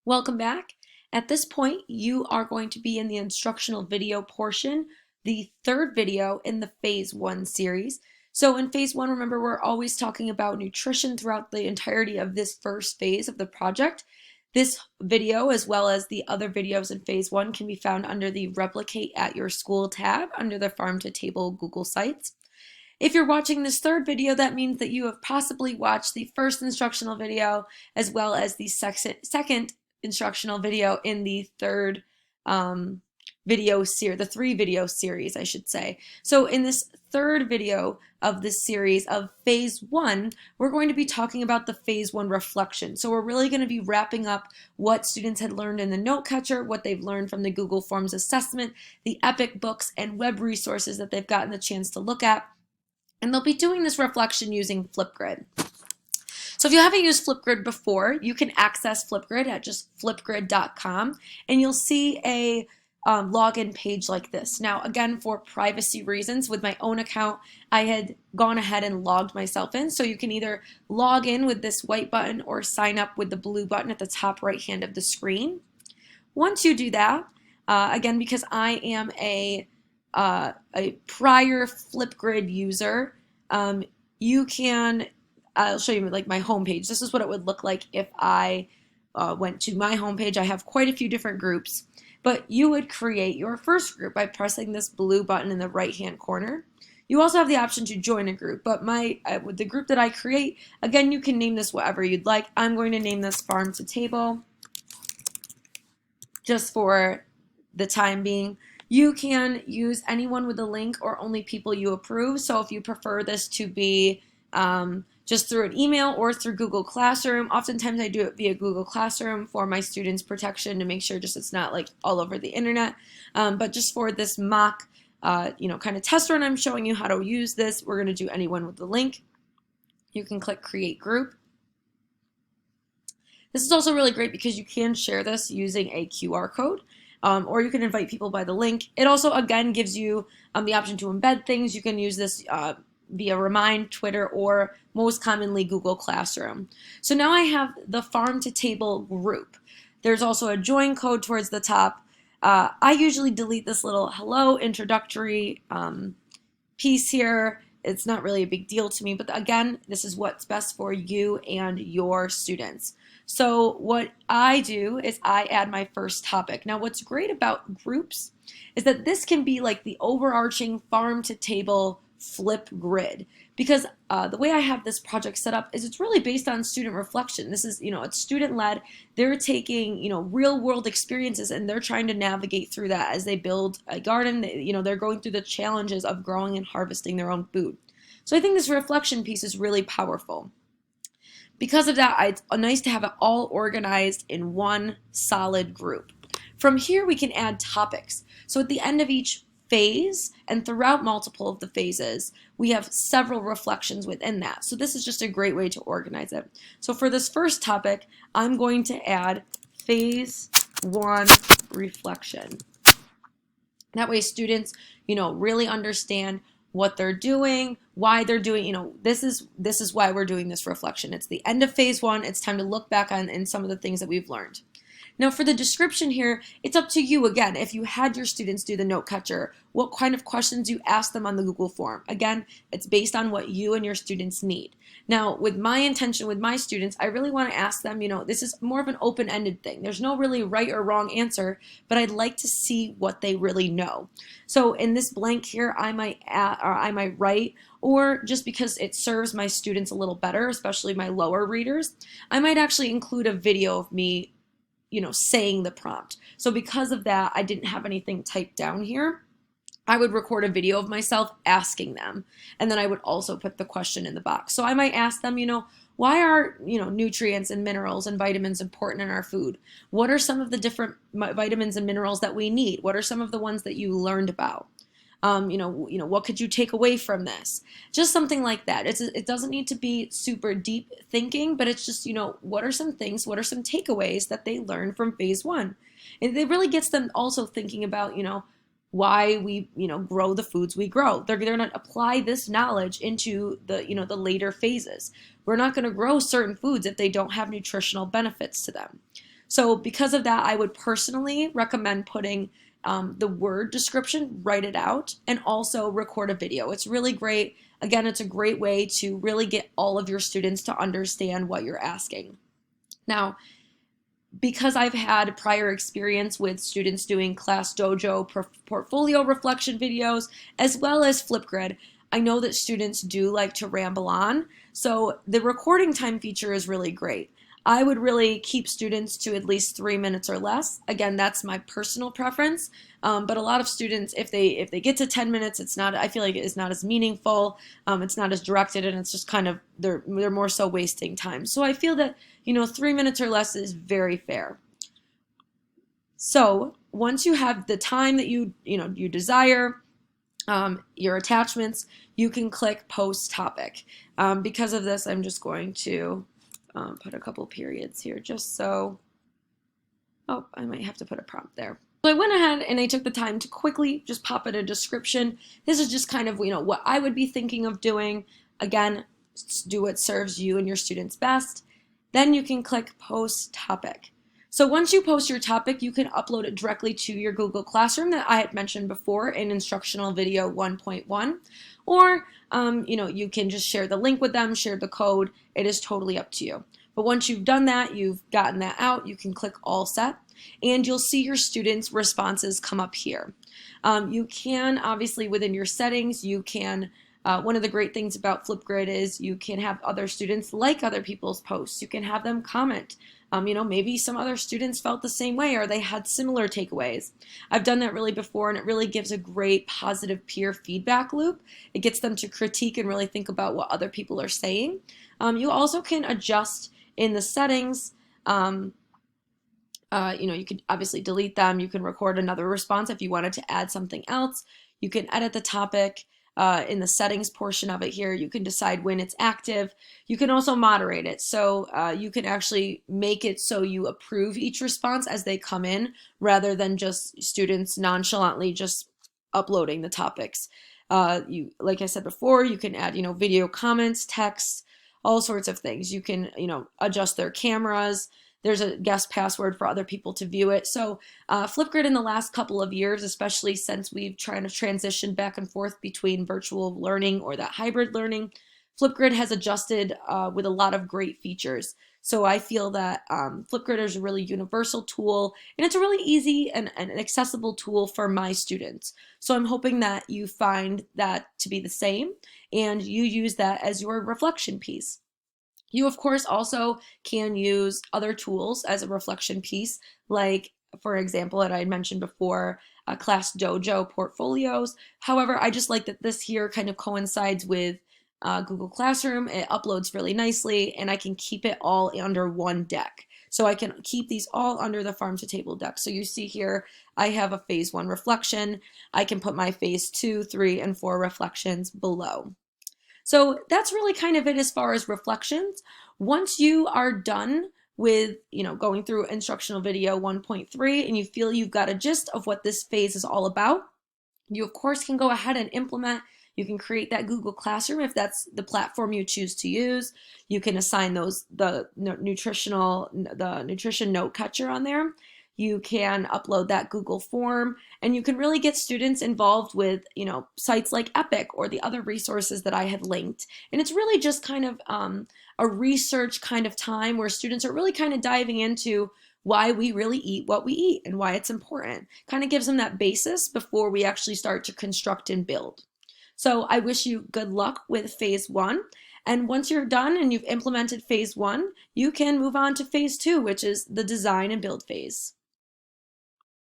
Welcome back. At this point, you are going to be in the instructional video portion, the third video in the phase one series. So in phase one, remember, we're always talking about nutrition throughout the entirety of this first phase of the project. This video, as well as the other videos in phase one, can be found under the Replicate at Your School tab under the Farm to Table Google Sites. If you're watching this third video, that means that you have possibly watched the first instructional video as well as the second instructional video in the third the three video series, I should say. So in this third video of this series of phase one, we're going to be talking about the phase one reflection. So we're really going to be wrapping up what students had learned in the note catcher, what they've learned from the Google Forms assessment, the EPIC books and web resources that they've gotten the chance to look at. And they'll be doing this reflection using Flipgrid. So if you haven't used Flipgrid before, you can access Flipgrid at just flipgrid.com, and you'll see a login page like this. Now, again, for privacy reasons, with my own account, I had gone ahead and logged myself in. So you can either log in with this white button or sign up with the blue button at the top right hand of the screen. Once you do that, again, because I am a prior Flipgrid user, you can, I'll show you like my homepage. This is what it would look like if I went to my homepage. I have quite a few different groups, but you would create your first group by pressing this blue button in the right hand corner. You also have the option to join a group, but with the group that I create, again, you can name this whatever you'd like. I'm going to name this Farm to Table just for the time being. You can use anyone with a link or only people you approve. So if you prefer this to be just through an email or through Google Classroom, oftentimes I do it via Google Classroom for my students' protection to make sure just it's not like all over the internet. But just for this mock, kind of test run, I'm showing you how to use this. We're going to do anyone with the link. You can click Create Group. This is also really great because you can share this using a QR code. Or you can invite people by the link. It also, again, gives you the option to embed things. You can use this via Remind, Twitter, or most commonly Google Classroom. So now I have the Farm to Table group. There's also a join code towards the top. I usually delete this little hello introductory piece here. It's not really a big deal to me, but again, this is what's best for you and your students. So what I do is I add my first topic. Now what's great about groups is that this can be like the overarching farm to table flip grid, because the way I have this project set up is it's really based on student reflection. This is, it's student led. They're taking, real world experiences and they're trying to navigate through that as they build a garden. They're going through the challenges of growing and harvesting their own food. So I think this reflection piece is really powerful. Because of that, it's nice to have it all organized in one solid group. From here, we can add topics. So at the end of each phase and throughout multiple of the phases, we have several reflections within that. So this is just a great way to organize it. So for this first topic, I'm going to add phase one reflection. That way students, really understand what they're doing, why they're doing, this is why we're doing this reflection. It's the end of phase one. It's time to look back on some of the things that we've learned. Now for the description here, it's up to you again. If you had your students do the note catcher, what kind of questions you ask them on the Google form. Again, it's based on what you and your students need. Now with my intention with my students, I really want to ask them, this is more of an open-ended thing. There's no really right or wrong answer, but I'd like to see what they really know. So in this blank here, I might add, or I might write, or just because it serves my students a little better, especially my lower readers, I might actually include a video of me saying the prompt. So because of that, I didn't have anything typed down here. I would record a video of myself asking them, and then I would also put the question in the box. So I might ask them, why are, nutrients and minerals and vitamins important in our food? What are some of the different vitamins and minerals that we need? What are some of the ones that you learned about? What could you take away from this? Just something like that. It doesn't need to be super deep thinking, but it's just, what are some things, what are some takeaways that they learned from phase one? And it really gets them also thinking about, why we, grow the foods we grow. They're going to apply this knowledge into the, the later phases. We're not going to grow certain foods if they don't have nutritional benefits to them. So because of that, I would personally recommend putting the word description, write it out, and also record a video. It's really great. Again, it's a great way to really get all of your students to understand what you're asking. Now, because I've had prior experience with students doing Class Dojo portfolio reflection videos, as well as Flipgrid, I know that students do like to ramble on, so the recording time feature is really great. I would really keep students to at least 3 minutes or less. Again, that's my personal preference. But a lot of students, if they get to 10 minutes, it's not. I feel like it's not as meaningful. It's not as directed, and it's just kind of they're more so wasting time. So I feel that 3 minutes or less is very fair. So once you have the time that you desire, your attachments, you can click post topic. Because of this, I'm just going to put a couple periods here just so, oh, I might have to put a prompt there. So I went ahead and I took the time to quickly just pop in a description. This is just kind of, what I would be thinking of doing. Again, do what serves you and your students best. Then you can click post topic. So once you post your topic, you can upload it directly to your Google Classroom that I had mentioned before in Instructional Video 1.1, or you can just share the link with them, share the code. It is totally up to you. But once you've done that, you've gotten that out, you can click All Set, and you'll see your students' responses come up here. You can, obviously, within your settings, you can one of the great things about Flipgrid is you can have other students like other people's posts. You can have them comment. Maybe some other students felt the same way or they had similar takeaways. I've done that really before, and it really gives a great positive peer feedback loop. It gets them to critique and really think about what other people are saying. You also can adjust in the settings. You could obviously delete them. You can record another response if you wanted to add something else. You can edit the topic. In the settings portion of it here, you can decide when it's active. You can also moderate it. So you can actually make it so you approve each response as they come in, rather than just students nonchalantly just uploading the topics. Like I said before, you can add, video comments, text, all sorts of things. You can, adjust their cameras. There's a guest password for other people to view it. So Flipgrid in the last couple of years, especially since we've tried to transition back and forth between virtual learning or that hybrid learning, Flipgrid has adjusted with a lot of great features. So I feel that Flipgrid is a really universal tool, and it's a really easy and accessible tool for my students. So I'm hoping that you find that to be the same, and you use that as your reflection piece. You, of course, also can use other tools as a reflection piece, like, for example, that I had mentioned before, Class Dojo portfolios. However, I just like that this here kind of coincides with Google Classroom. It uploads really nicely, and I can keep it all under one deck. So I can keep these all under the Farm to Table deck. So you see here, I have a phase 1 reflection. I can put my phase 2, 3, and 4 reflections below. So that's really kind of it as far as reflections. Once you are done with, going through Instructional Video 1.3 and you feel you've got a gist of what this phase is all about, you of course can go ahead and implement. You can create that Google Classroom if that's the platform you choose to use. You can assign the nutrition note catcher on there. You can upload that Google form, and you can really get students involved with, sites like Epic or the other resources that I had linked. And it's really just kind of a research kind of time where students are really kind of diving into why we really eat what we eat and why it's important. Kind of gives them that basis before we actually start to construct and build. So I wish you good luck with phase 1. And once you're done and you've implemented phase 1, you can move on to phase 2, which is the design and build phase.